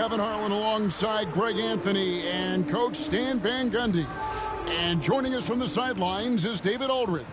Kevin Harlan alongside Greg Anthony and Coach Stan Van Gundy. And joining us from the sidelines is David Aldridge.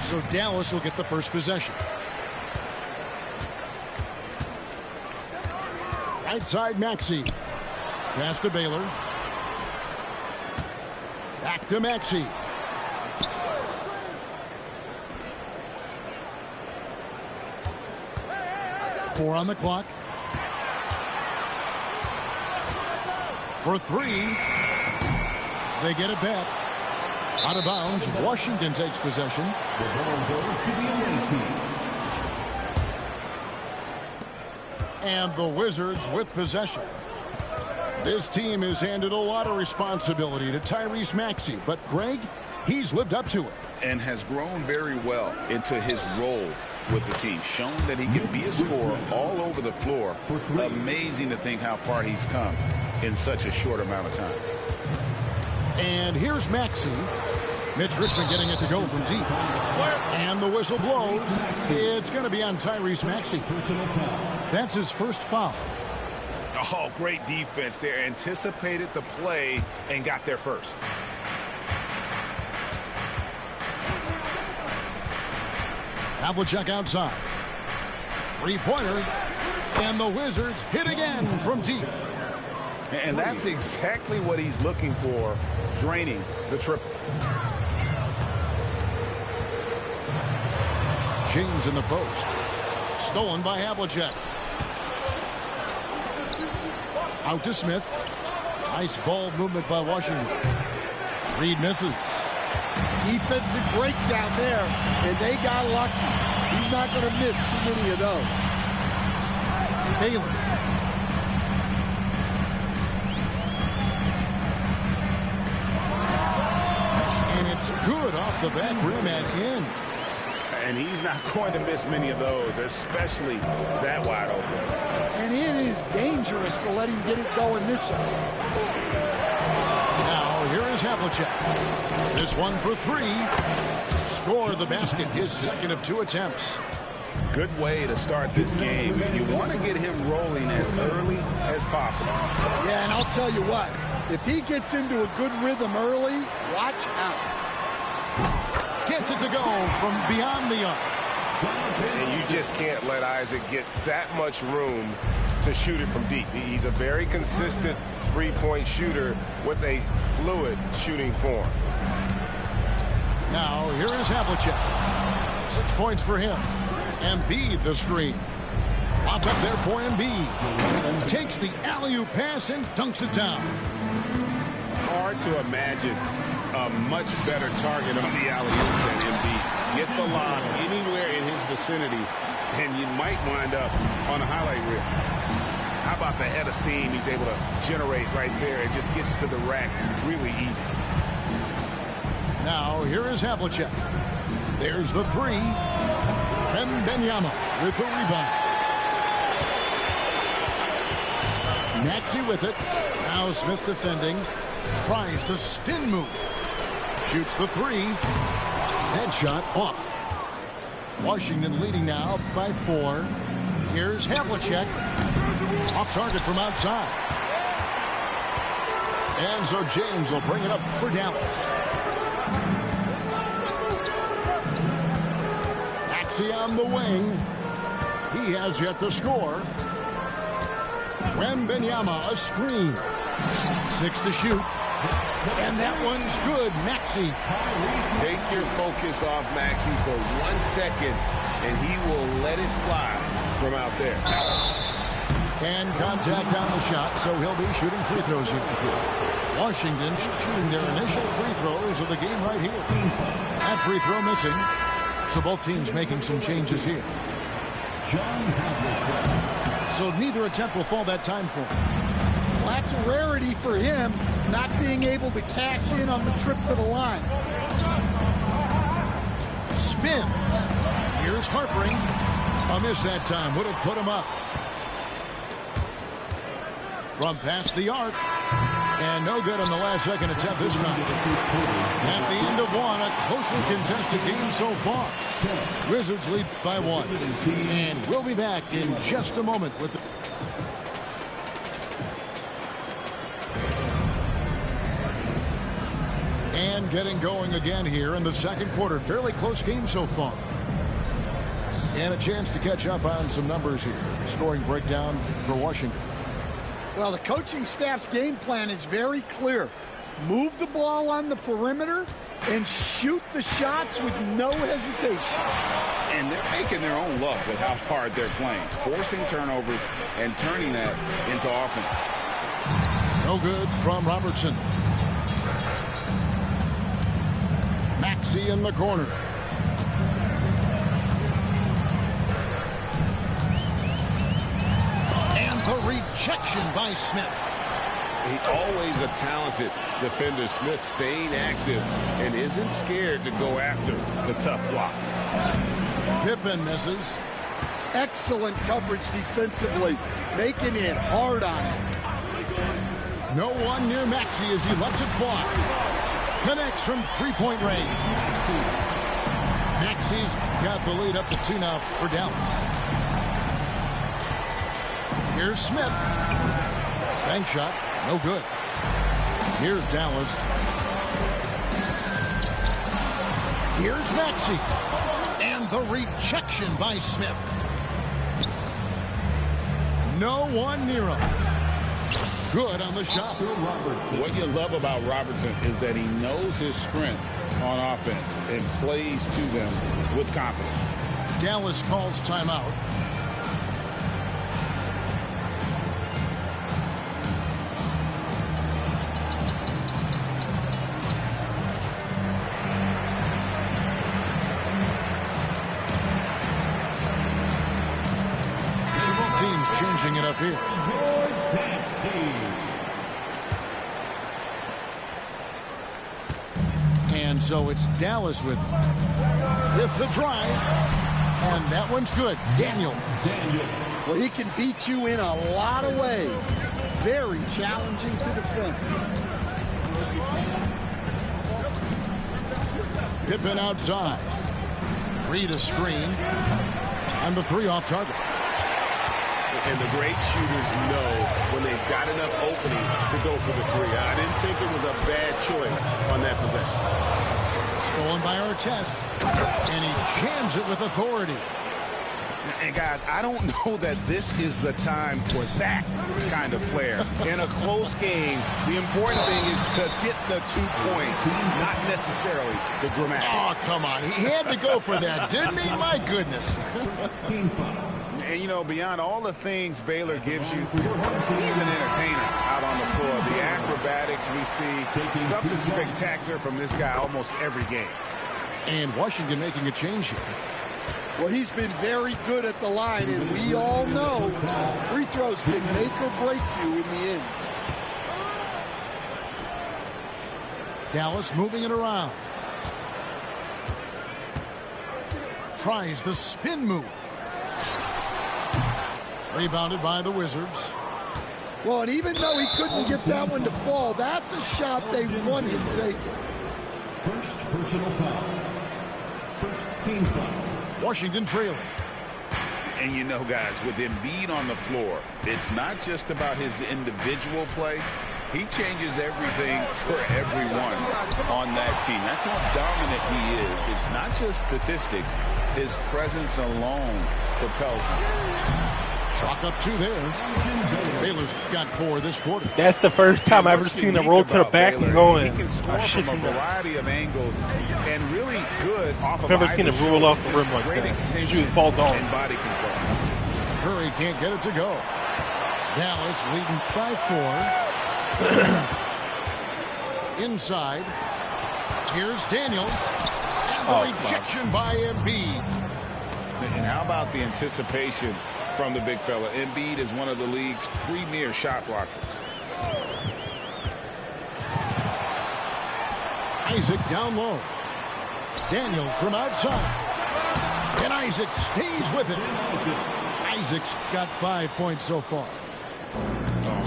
So Dallas will get the first possession. Right side Maxey. Pass to Baylor. Back to Maxey. Four on the clock. For three. They get it back. Out of bounds, Washington takes possession. And the Wizards with possession. This team has handed a lot of responsibility to Tyrese Maxey, but Greg, he's lived up to it. And has grown very well into his role with the team, shown that he can be a scorer all over the floor. Amazing to think how far he's come in such a short amount of time. And here's Maxey. Mitch Richmond getting it to go from deep. And the whistle blows. It's going to be on Tyrese Maxey. That's his first foul. Oh, great defense there. Anticipated the play and got there first. Havlicek outside. Three-pointer. And the Wizards hit again from deep. And that's exactly what he's looking for, draining the triple. James in the post. Stolen by Havlicek. Out to Smith. Nice ball movement by Washington. Reed misses. Defensive breakdown there, and they got lucky. He's not going to miss too many of those. Baylor. And it's good off the back rim and in. And he's not going to miss many of those, especially that wide open. And it is dangerous to let him get it going this way. Now, here is Havlicek. This one for three. Score the basket, his second of two attempts. Good way to start this game. You want to get him rolling as early as possible. Yeah, and I'll tell you what. If he gets into a good rhythm early, watch out. Gets it to go from beyond the arc. And you just can't let Isaac get that much room to shoot it from deep. He's a very consistent three-point shooter with a fluid shooting form. Now, here is Havlicek. 6 points for him. Embiid the screen. Lobbed up there for Embiid. Takes the alley-oop pass and dunks it down. Hard to imagine a much better target on the alley-oop than Embiid. Get the lob anywhere in his vicinity, and you might wind up on a highlight reel. How about the head of steam he's able to generate right there? It just gets to the rack really easy. Now, here is Havlicek. There's the three. Wembanyama with the rebound. Maxey with it. Now Smith defending. Tries the spin move. Shoots the three. Headshot off. Washington leading now by 4. Here's Havlicek. Off target from outside. And so James will bring it up for Dallas. Maxey on the wing. He has yet to score. Wembanyama a screen. 6 to shoot. And that one's good. Maxey. Take your focus off Maxey for 1 second, and he will let it fly from out there. And contact on the shot, so he'll be shooting free throws here. Washington shooting their initial free throws of the game right here. That free throw missing. So both teams making some changes here. So neither attempt will fall that time for him. Well, that's a rarity for him, not being able to cash in on the trip to the line. Spins. Here's Harpering. A miss that time. Would have put him up. From past the arc. And no good on the last second attempt this time. At the end of one, a closely contested game so far. Wizards lead by 1. And we'll be back in just a moment with the... And getting going again here in the second quarter. Fairly close game so far. And a chance to catch up on some numbers here. Scoring breakdown for Washington. Well, the coaching staff's game plan is very clear. Move the ball on the perimeter and shoot the shots with no hesitation. And they're making their own luck with how hard they're playing. Forcing turnovers and turning that into offense. No good from Robertson. Maxey in the corner. The rejection by Smith. He's always a talented defender. Smith staying active and isn't scared to go after the tough blocks. Pippen misses. Excellent coverage defensively, making it hard on him. No one near Maxey as he lets it fly. Connects from three-point range. Maxey's got the lead up to 2 now for Dallas. Here's Smith. Bank shot. No good. Here's Dallas. Here's Maxey. And the rejection by Smith. No one near him. Good on the shot. What you love about Robertson is that he knows his strength on offense and plays to them with confidence. Dallas calls timeout. Changing it up here. And so it's Dallas with the drive. And that one's good. Daniels. Well, he can beat you in a lot of ways. Very challenging to defend. Pippen outside. Reed a screen. And the 3 off target. And the great shooters know when they've got enough opening to go for the 3. I didn't think it was a bad choice on that possession. Stolen by Artest. And he jams it with authority. And guys, I don't know that this is the time for that kind of flair. In a close game, the important thing is to get the 2 points, not necessarily the dramatics. Oh, come on. He had to go for that, didn't he? My goodness. And, you know, beyond all the things Baylor gives you, he's an entertainer out on the floor. The acrobatics we see, something spectacular from this guy almost every game. And Washington making a change here. Well, he's been very good at the line, and we all know free throws can make or break you in the end. Dallas moving it around. tries the spin move. Rebounded by the Wizards. Well, and even though he couldn't get that one to fall, that's a shot they want him taking. First personal foul. First team foul. Washington trailing. And you know, guys, with Embiid on the floor, it's not just about his individual play. He changes everything for everyone on that team. That's how dominant he is. It's not just statistics. His presence alone propels him. Chalk up 2 there. Baylor's got 4 this quarter. That's the first time I've ever seen him roll to the back and go in. He can score from a variety of angles and really good off of I've never seen him roll off the rim like great that. extension Shoot falls off. and body control. Curry can't get it to go. Dallas leading by 4. Inside. Here's Daniels. And the rejection by Embiid. And how about the anticipation from the big fella? Embiid is one of the league's premier shot blockers. Isaac down low. Daniels from outside. And Isaac stays with it. Isaac's got 5 points so far.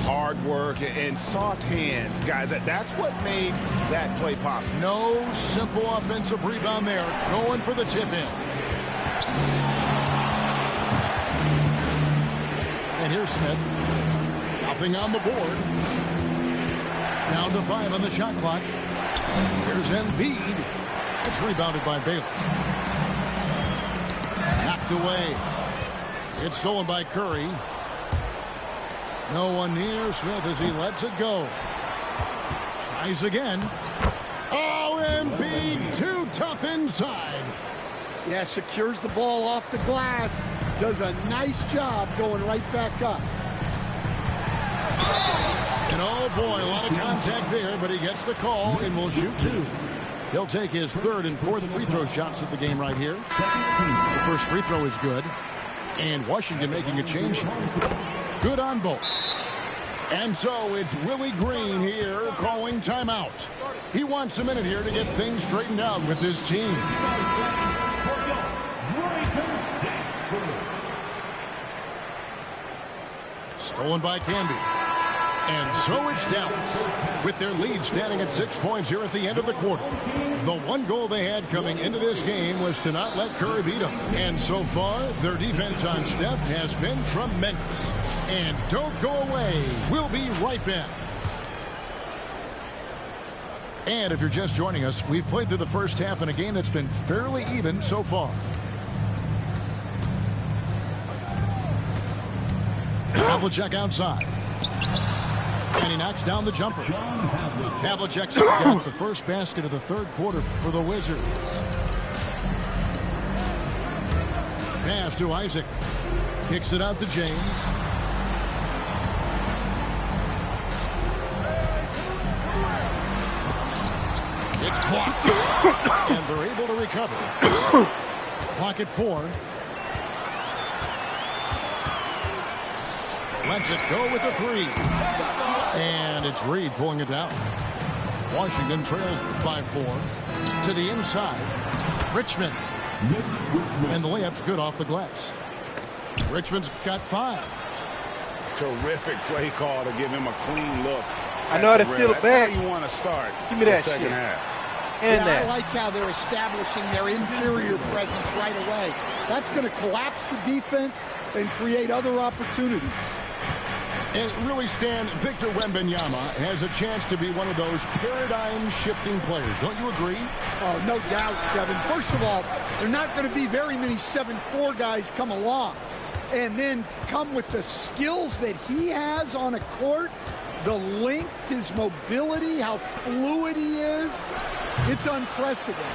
Hard work and soft hands, guys. That's what made that play possible. No simple offensive rebound there. Going for the tip in. And here's Smith. Nothing on the board. Down to 5 on the shot clock. Here's Embiid. It's rebounded by Baylor. Knocked away. It's stolen by Curry. No one near Smith as he lets it go. Tries again. Oh, Embiid too tough inside. Yeah, secures the ball off the glass. Does a nice job going right back up. And oh boy, a lot of contact there, but he gets the call and will shoot 2. He'll take his 3rd and 4th free throw shots of the game right here. The first free throw is good. And Washington making a change. Good on both. And so it's Willie Green here calling timeout. He wants a minute here to get things straightened out with his team. Stolen by Canby. And so it's Dallas, with their lead standing at 6 points here at the end of the quarter. The one goal they had coming into this game was to not let Curry beat them. And so far, their defense on Steph has been tremendous. And don't go away. We'll be right back. And if you're just joining us, we've played through the first half in a game that's been fairly even so far. Havlicek outside. And he knocks down the jumper. Havlicek's got the first basket of the 3rd quarter for the Wizards. Pass to Isaac. Kicks it out to James. It's blocked. And they're able to recover. Clock at 4. Lets it go with the 3. And it's Reed pulling it down. Washington trails by 4. To the inside. Richmond. And the layup's good off the glass. Richmond's got 5. Terrific play call to give him a clean look. I know how to steal it back. That's how you want to start. Give me that the second shit. half. And Yeah, that. I like how they're establishing their interior presence right away. That's going to collapse the defense and create other opportunities. And really, Stan, Victor Wembanyama has a chance to be one of those paradigm-shifting players. Don't you agree? Oh, no doubt, Kevin. First of all, there are not going to be very many 7'4" guys come along. And then come with the skills that he has on a court, the length, his mobility, how fluid he is. It's unprecedented.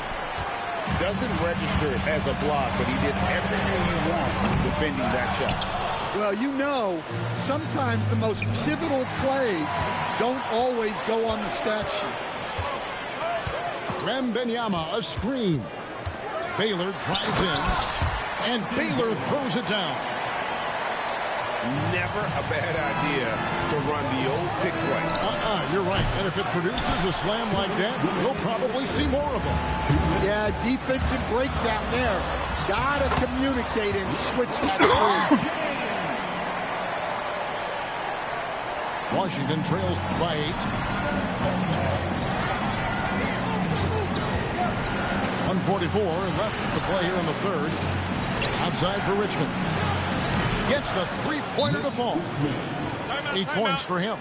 Doesn't register as a block, but he did everything you want defending that shot. Well, you know, sometimes the most pivotal plays don't always go on the stat sheet. Wembanyama, a screen. Baylor drives in, and Baylor throws it down. Never a bad idea to run the old pick play. You're right. And if it produces a slam like that, we'll probably see more of them. Yeah, defensive breakdown there. got to communicate and switch that screen. Washington trails by 8. 1:44 left to play here in the third. Outside for Richmond. Gets the three-pointer to fall. 8 points for him.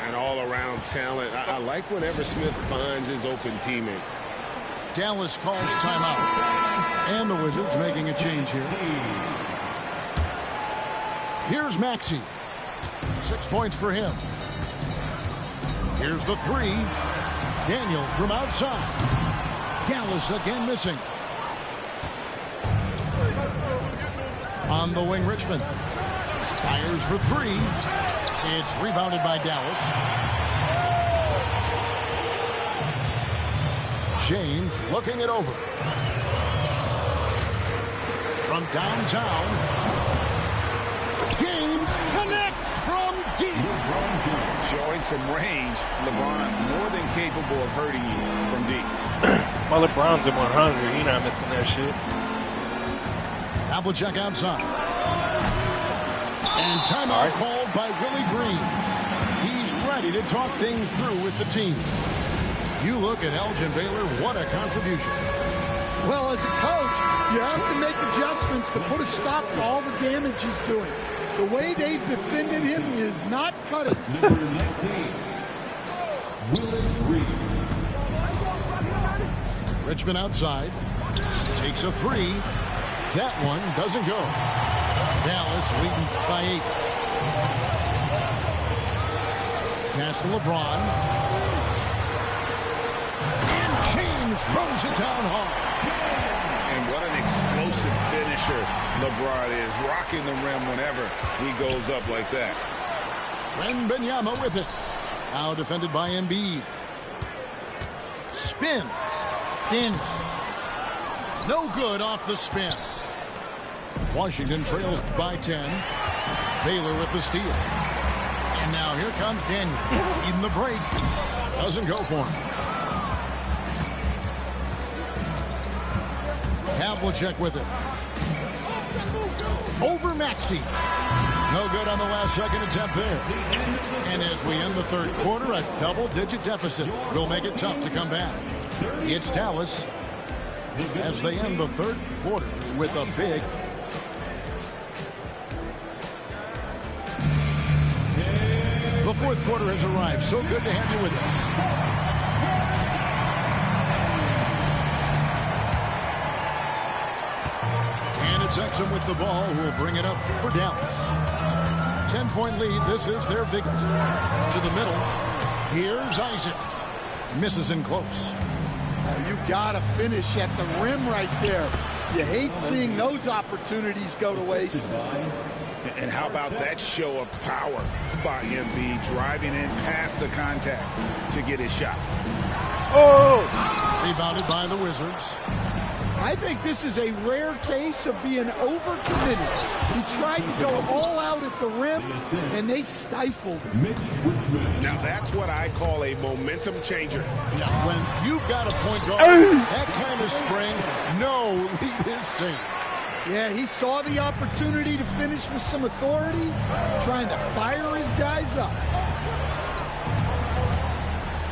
And all-around talent. I like whenever Smith finds his open teammates. Dallas calls timeout. And the Wizards making a change here. Here's Maxey. 6 points for him. Here's the three. Daniel from outside. Dallas again missing. On the wing, Richmond. Fires for three. It's rebounded by Dallas. James looking it over. From downtown. James connects from deep. Showing some range. LeBron more than capable of hurting you from deep. Well, LeBron's at 100. He's not missing that shit. Havlicek outside. And timeout called by Willie Green. He's ready to talk things through with the team. You look at Elgin Baylor, what a contribution. Well, as a coach, you have to make adjustments to put a stop to all the damage he's doing. The way they've defended him is not cutting. Number 19, Willie Green. Richmond outside. Takes a three. That one doesn't go. Dallas leading by 8. Pass to LeBron. And James throws it down hard. And what an explosive finisher LeBron is. Rocking the rim whenever he goes up like that. Wembanyama with it. Now defended by Embiid. Spins. Daniels. No good off the spin. Washington trails by 10. Baylor with the steal. And now here comes Daniel. Even the break. Doesn't go for him. Havlicek with it. Over Maxey. No good on the last second attempt there. And as we end the third quarter, a double-digit deficit will make it tough to come back. It's Dallas as they end the third quarter with a big. The fourth quarter has arrived. So good to have you with us. And it's Exum with the ball who will bring it up for Dallas. 10-point lead. This is their biggest. To the middle. Here's Isaac. Misses in close. You got to finish at the rim right there. You hate seeing those opportunities go to waste. And how about that show of power by Embiid, driving in past the contact to get his shot. Oh! Rebounded by the Wizards. I think this is a rare case of being overcommitted. He tried to go all out at the rim, and they stifled him. Now that's what I call a momentum changer. Yeah, when you've got a point guard, that kind of spring, no lead is safe. Yeah, he saw the opportunity to finish with some authority, trying to fire his guys up.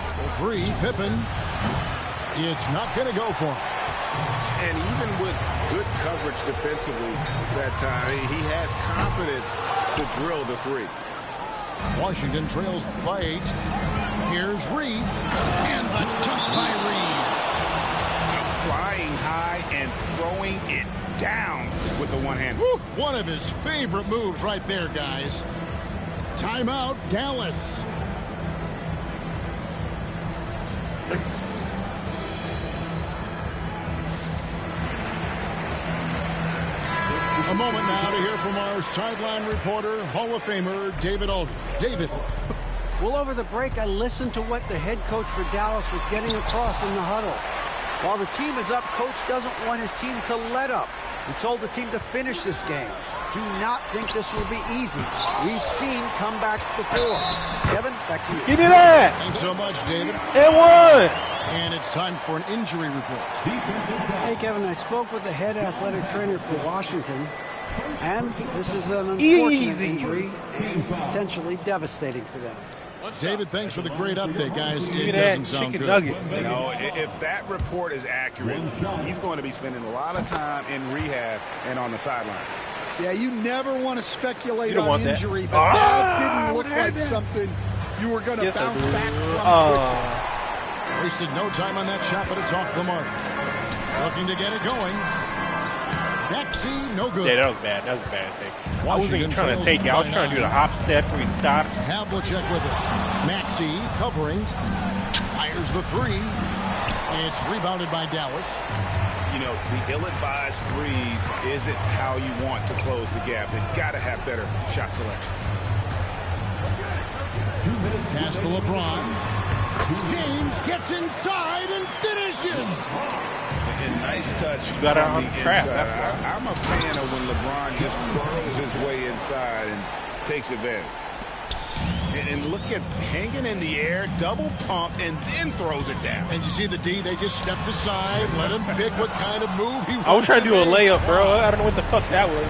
The three, Pippen. It's not going to go for him. And even with good coverage defensively that time, he has confidence to drill the three. Washington trails by 8. Here's Reed. And the dunk by Reed. Flying high and throwing it down with the one hand. One of his favorite moves right there, guys. Timeout, Dallas. A moment now to hear from our sideline reporter, Hall of Famer David Aldridge. David. Well, over the break, I listened to what the head coach for Dallas was getting across in the huddle. While the team is up, coach doesn't want his team to let up. He told the team to finish this game. Do not think this will be easy. We've seen comebacks before. Kevin, back to you. Give me that. Thanks so much, David. And one. And it's time for an injury report. Hey, Kevin, I spoke with the head athletic trainer for Washington, and this is an unfortunate injury and potentially devastating for them. David, thanks for the great update, guys. It doesn't sound good. No, if that report is accurate, he's going to be spending a lot of time in rehab and on the sideline. Yeah, you never want to speculate on injury, but that didn't look like something you were going to bounce back from. Wasted no time on that shot, but it's off the mark. Looking to get it going. Maxey, no good. Yeah, that was bad. That was a bad take. I wasn't even trying to take it. I was trying to do the hop step where he stopped. Havlicek with it. Maxey covering. Fires the three. It's rebounded by Dallas. You know, the ill-advised threes isn't how you want to close the gap. They've got to have better shot selection. Pass to LeBron. James gets inside and finishes. And nice touch got on the trap. inside. I'm a fan of when LeBron just burrows his way inside and takes advantage. And look at hanging in the air, double pump, and then throws it down. And you see the D, they just stepped aside, let him pick what kind of move he wants. I was trying to do a layup, bro. I don't know what the fuck that was.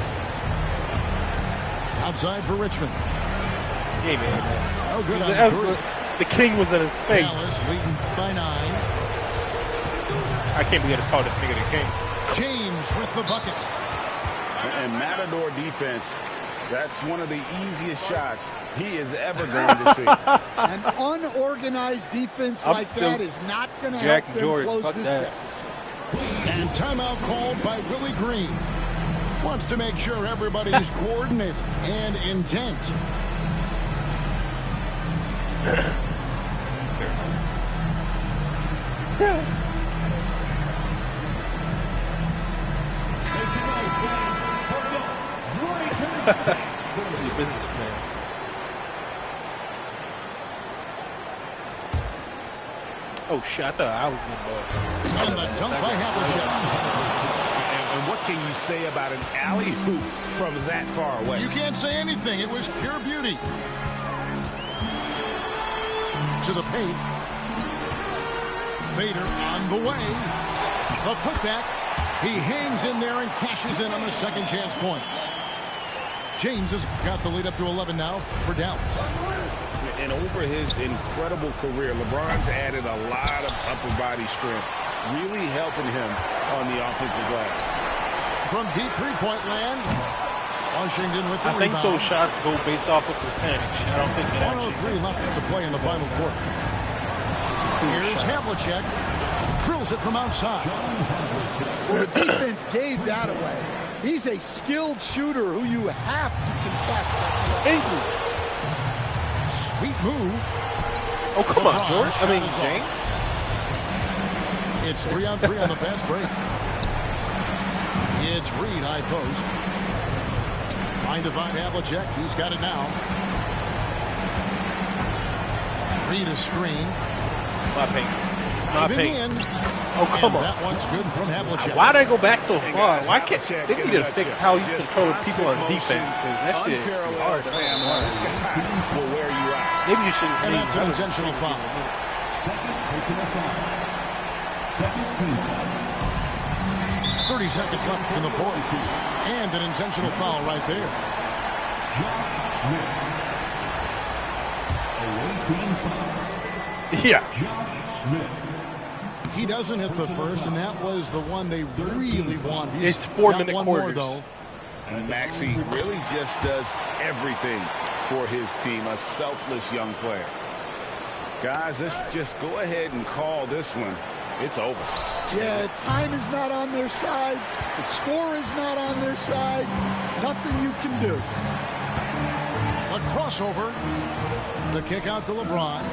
Outside for Richmond. Hey, man. Oh, good on three. The king was in his face. Dallas leading by 9. I can't believe I just called this nigga the king. James with the bucket. And Matador defense, that's one of the easiest shots he is ever going to see. An unorganized defense like that is not going to help them close this deficit. And timeout called by Willie Green. Wants to make sure everybody's coordinated and intent. Oh shit, I thought I was getting ball. On the dunk by Havlicek. And what can you say about an alley-oop from that far away? You can't say anything. It was pure beauty. To the paint. Fader on the way. A putback. He hangs in there and cashes in on the second chance points. James has got the lead up to 11 now for Dallas. And over his incredible career, LeBron's added a lot of upper body strength, really helping him on the offensive glass. From deep three-point land, Washington with the rebound. I think those shots go based off of percentage. I don't think that 103 left to play in the final quarter. Here's Havlicek. Drills it from outside. Well, the defense gave that away. He's a skilled shooter who you have to contest. Sweet move. Oh, come on, George. I mean, James. It's 3-on-3 on the fast break. It's Reed, high post. Trying to find Havlicek. He's got it now. Reed a screen. My paint. My paint. Oh, come on. That one's good from Havlicek. Why'd I go back so far? Why can't they need to fix how you control people on defense? Because that shit is hard. Will wear you out. Maybe you should. And that's an intentional foul. Second personal foul. Second team foul. 30 seconds left in the fourth. And an intentional foul right there. Josh Smith. Away team foul. Yeah. Josh Smith. He doesn't hit the first, and that was the one they really want. He's it's 4-minute one quarters. more, though. And Maxey really just does everything for his team. A selfless young player. Guys, let's just go ahead and call this one. It's over. Yeah, time is not on their side. The score is not on their side. Nothing you can do. A crossover. The kick out to LeBron.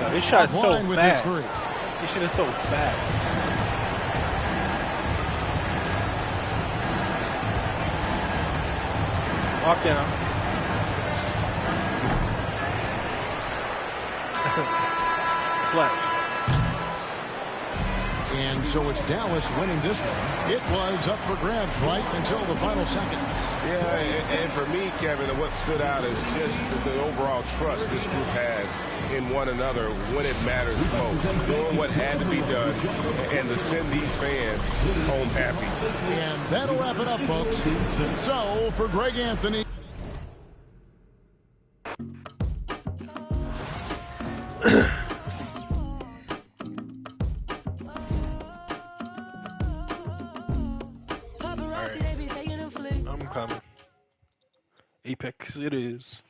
No, this shot's so Line with fast. his three. This shit is so fast. Walk down. Splash. And so it's Dallas winning this one. It was up for grabs right until the final seconds. Yeah, and for me, Kevin, what stood out is just the overall trust this group has in one another when it matters most. Doing what had to be done and to send these fans home happy. And that'll wrap it up, folks. So, for Greg Anthony. I'm coming. Apex it is.